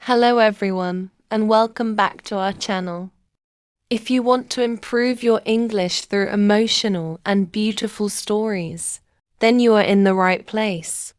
Hello everyone, and welcome back to our channel. If you want to improve your English through emotional and beautiful stories, then you are in the right place.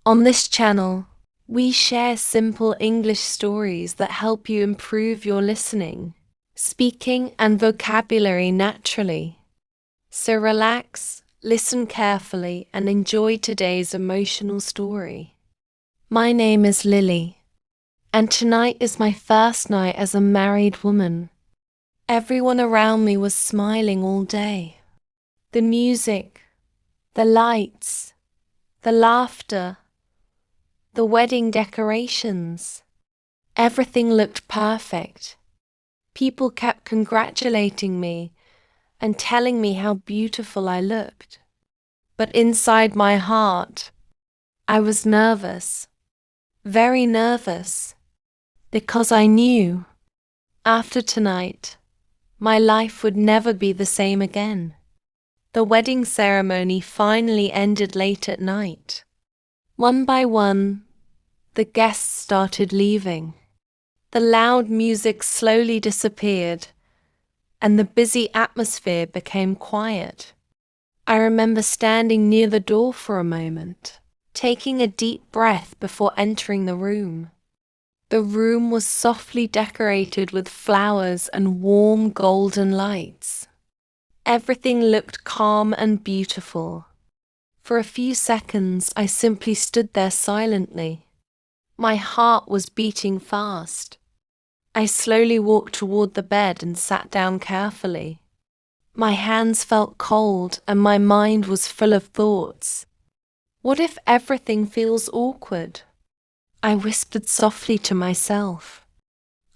On this channel, we share simple English stories that help you improve your listening, speaking, and vocabulary naturally. So relax, listen carefully, and enjoy today's emotional story. My name is Lily. And tonight is my first night as a married woman. Everyone around me was smiling all day. The music, the lights, the laughter, the wedding decorations. Everything looked perfect. People kept congratulating me and telling me how beautiful I looked. But inside my heart, I was nervous, very nervous. Because I knew, after tonight, my life would never be the same again. The wedding ceremony finally ended late at night. One by one, the guests started leaving. The loud music slowly disappeared, and the busy atmosphere became quiet. I remember standing near the door for a moment, taking a deep breath before entering the room. The room was softly decorated with flowers and warm golden lights. Everything looked calm and beautiful. For a few seconds, I simply stood there silently. My heart was beating fast. I slowly walked toward the bed and sat down carefully. My hands felt cold and my mind was full of thoughts. What if everything feels awkward? I whispered softly to myself.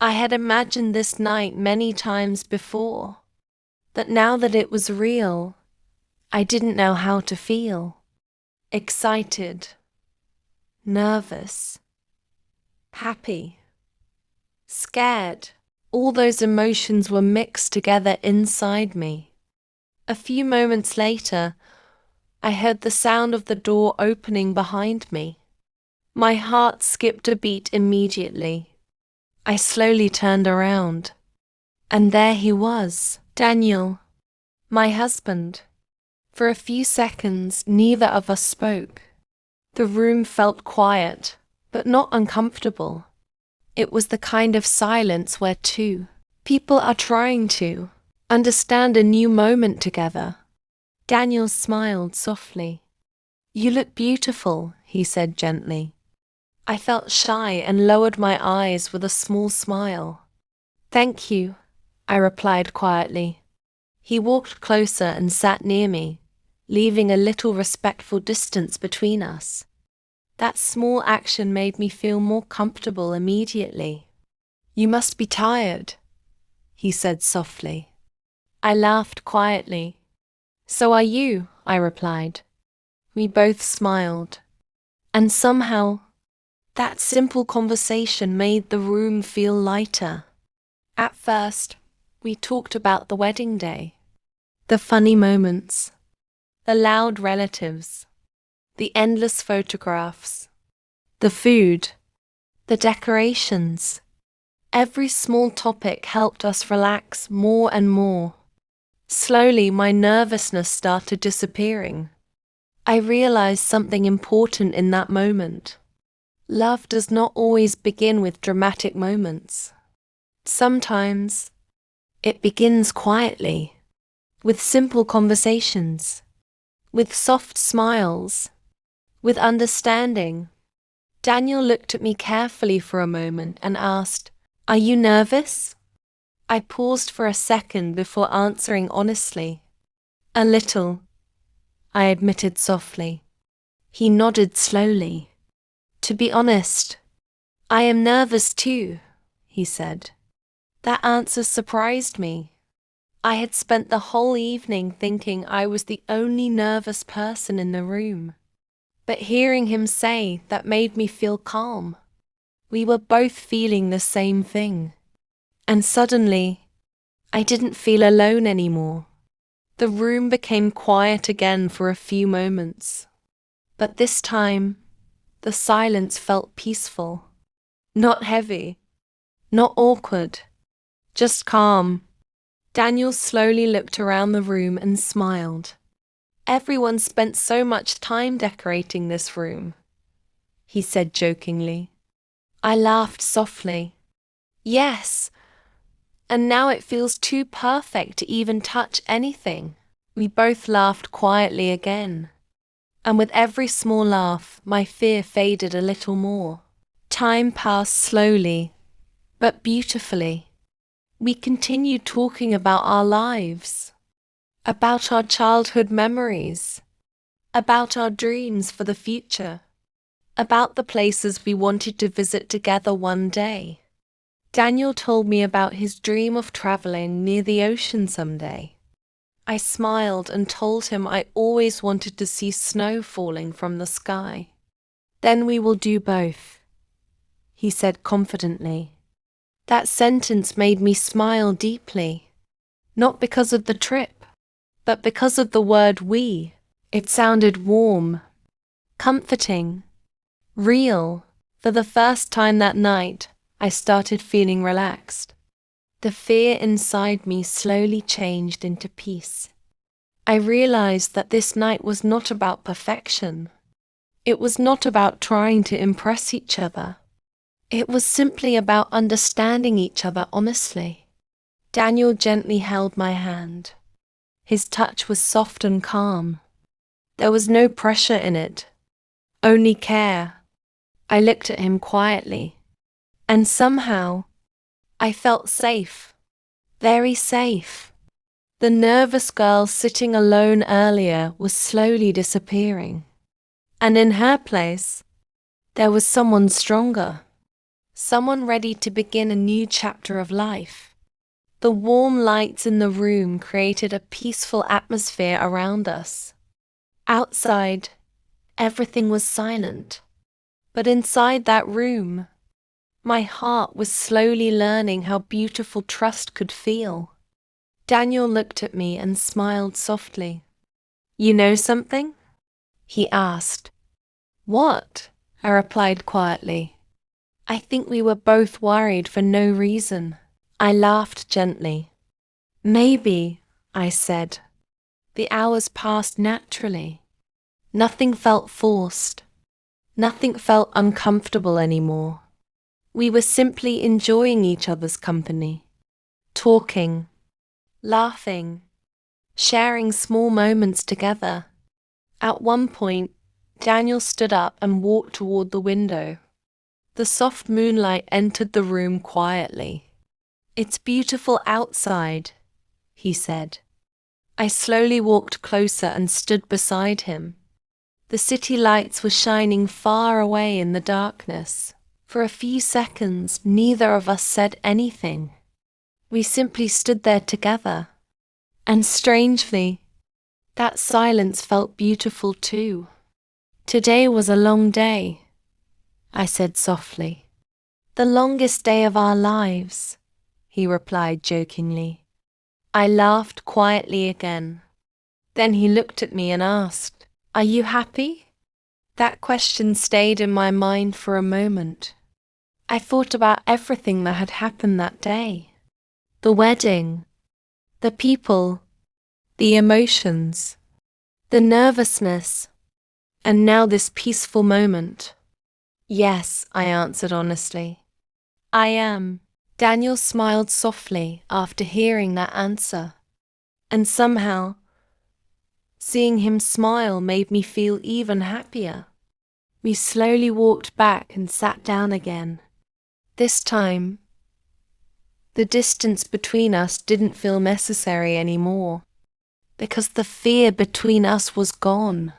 I had imagined this night many times before, but now that it was real, I didn't know how to feel. Excited, nervous, happy, scared. All those emotions were mixed together inside me. A few moments later, I heard the sound of the door opening behind me. My heart skipped a beat immediately. I slowly turned around, and there he was, Daniel, my husband. For a few seconds, neither of us spoke. The room felt quiet, but not uncomfortable. It was the kind of silence where two people are trying to understand a new moment together. Daniel smiled softly. "You look beautiful," he said gently. I felt shy and lowered my eyes with a small smile. "Thank you," I replied quietly. He walked closer and sat near me, leaving a little respectful distance between us. That small action made me feel more comfortable immediately. "You must be tired," he said softly. I laughed quietly. "So are you," I replied. We both smiled. And somehow, that simple conversation made the room feel lighter. At first, we talked about the wedding day, the funny moments, the loud relatives, the endless photographs, the food, the decorations. Every small topic helped us relax more and more. Slowly, my nervousness started disappearing. I realized something important in that moment. Love does not always begin with dramatic moments. Sometimes, it begins quietly, with simple conversations, with soft smiles, with understanding. Daniel looked at me carefully for a moment and asked, "Are you nervous?" I paused for a second before answering honestly. "A little," I admitted softly. He nodded slowly. "To be honest, I am nervous too," he said. That answer surprised me. I had spent the whole evening thinking I was the only nervous person in the room. But hearing him say that made me feel calm. We were both feeling the same thing. And suddenly, I didn't feel alone anymore. The room became quiet again for a few moments. But this time, the silence felt peaceful. Not heavy, not awkward, just calm. Daniel slowly looked around the room and smiled. Everyone spent so much time decorating this room, he said jokingly. I laughed softly. Yes, and now it feels too perfect to even touch anything. We both laughed quietly again. And with every small laugh, my fear faded a little more. Time passed slowly, but beautifully. We continued talking about our lives, about our childhood memories, about our dreams for the future, about the places we wanted to visit together one day. Daniel told me about his dream of traveling near the ocean someday. I smiled and told him I always wanted to see snow falling from the sky. Then we will do both, he said confidently. That sentence made me smile deeply, not because of the trip, but because of the word we. It sounded warm, comforting, real. For the first time that night, I started feeling relaxed. The fear inside me slowly changed into peace. I realized that this night was not about perfection. It was not about trying to impress each other. It was simply about understanding each other honestly. Daniel gently held my hand. His touch was soft and calm. There was no pressure in it, only care. I looked at him quietly, and somehow, I felt safe, very safe. The nervous girl sitting alone earlier was slowly disappearing. And in her place, there was someone stronger, someone ready to begin a new chapter of life. The warm lights in the room created a peaceful atmosphere around us. Outside, everything was silent. But inside that room, my heart was slowly learning how beautiful trust could feel. Daniel looked at me and smiled softly. You know something? He asked. What? I replied quietly. I think we were both worried for no reason. I laughed gently. Maybe, I said. The hours passed naturally. Nothing felt forced. Nothing felt uncomfortable anymore. We were simply enjoying each other's company, talking, laughing, sharing small moments together. At one point, Daniel stood up and walked toward the window. The soft moonlight entered the room quietly. It's beautiful outside, he said. I slowly walked closer and stood beside him. The city lights were shining far away in the darkness. For a few seconds, neither of us said anything. We simply stood there together. And strangely, that silence felt beautiful too. Today was a long day, I said softly. The longest day of our lives, he replied jokingly. I laughed quietly again. Then he looked at me and asked, Are you happy? That question stayed in my mind for a moment. I thought about everything that had happened that day. The wedding, the people, the emotions, the nervousness, and now this peaceful moment. Yes, I answered honestly. I am. Daniel smiled softly after hearing that answer. And somehow, seeing him smile made me feel even happier. We slowly walked back and sat down again. This time, the distance between us didn't feel necessary anymore, because the fear between us was gone.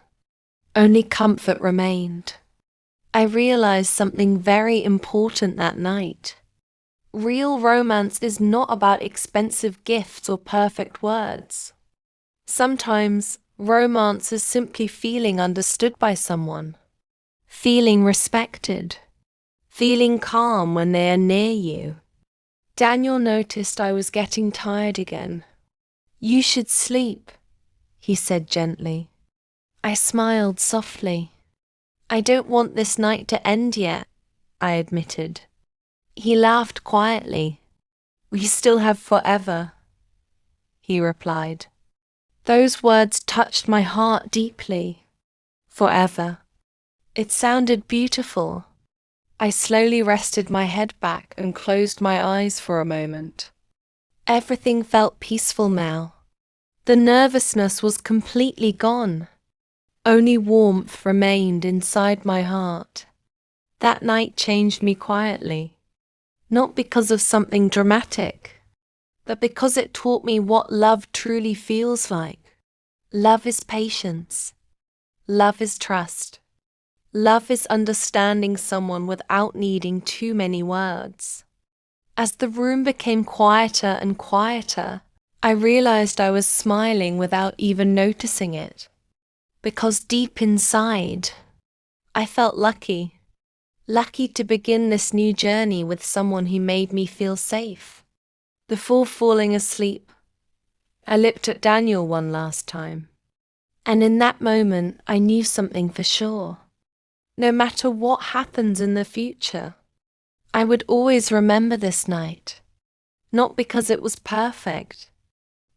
Only comfort remained. I realized something very important that night. Real romance is not about expensive gifts or perfect words. Sometimes, romance is simply feeling understood by someone, feeling respected, feeling calm when they are near you. Daniel noticed I was getting tired again. You should sleep, he said gently. I smiled softly. I don't want this night to end yet, I admitted. He laughed quietly. We still have forever, he replied. Those words touched my heart deeply. Forever. It sounded beautiful. I slowly rested my head back and closed my eyes for a moment. Everything felt peaceful now. The nervousness was completely gone. Only warmth remained inside my heart. That night changed me quietly. Not because of something dramatic, but because it taught me what love truly feels like. Love is patience. Love is trust. Love is understanding someone without needing too many words. As the room became quieter and quieter, I realized I was smiling without even noticing it. Because deep inside, I felt lucky. Lucky to begin this new journey with someone who made me feel safe. Before falling asleep, I looked at Daniel one last time. And in that moment, I knew something for sure. No matter what happens in the future, I would always remember this night. Not because it was perfect,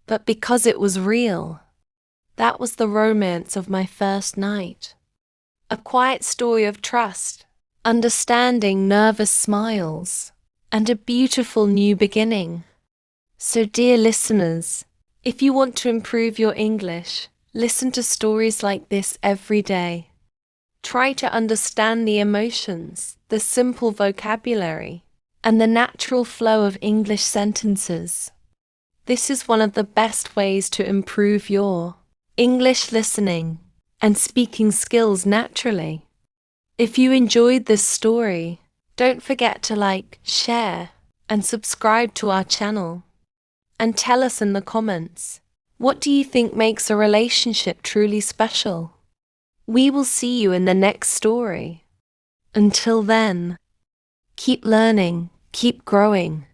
but because it was real. That was the romance of my first night. A quiet story of trust, understanding, nervous smiles, and a beautiful new beginning. So, dear listeners, if you want to improve your English, listen to stories like this every day. Try to understand the emotions, the simple vocabulary, and the natural flow of English sentences. This is one of the best ways to improve your English listening and speaking skills naturally. If you enjoyed this story, don't forget to like, share, and subscribe to our channel. And tell us in the comments, what do you think makes a relationship truly special? We will see you in the next story. Until then, keep learning, keep growing.